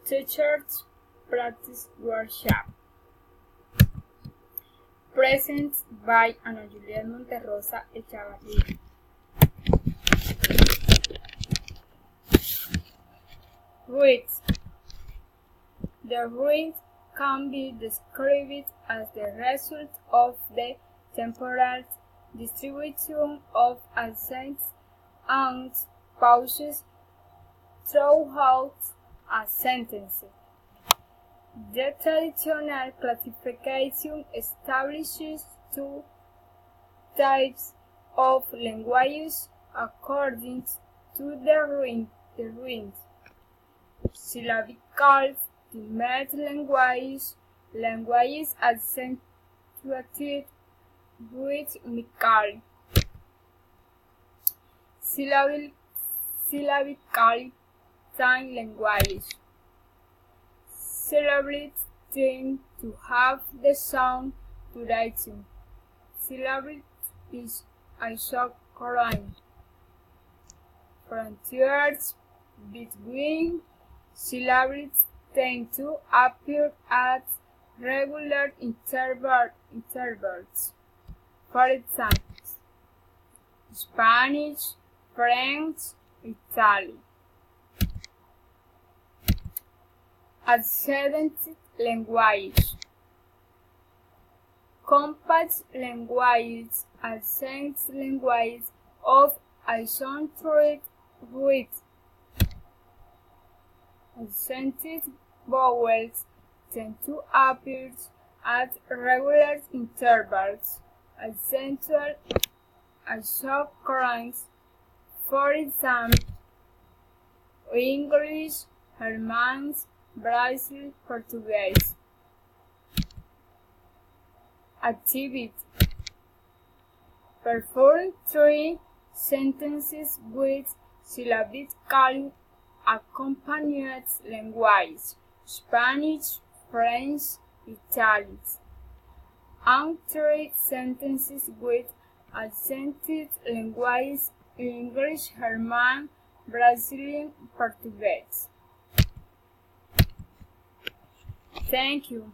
Teachers Practice Workshop. Present by Ana Juliet Monterrosa Echavarría. Roots. The root can be described as the result of the temporal distribution of accents and pauses throughout a sentence. The traditional classification establishes two types of languages according to the range. Syllabical, timid languages accentuated rhythmically. Syllabical sign languages. Syllables tend to have the sound duration. Syllable is isochron. Frontiers between syllables tend to appear at regular intervals. For example, Spanish, French, Italian. Accented languages. Compact languages, accent languages of isontroid roots. Accented vowels tend to appear at regular intervals. Accentual isochrones, for example, English, German, Brazil, Portuguese. Activity. Perform 3 sentences with syllabical accompanied language: Spanish, French, Italian, and 3 sentences with accented language: English, German, Brazilian, Portuguese. Thank you.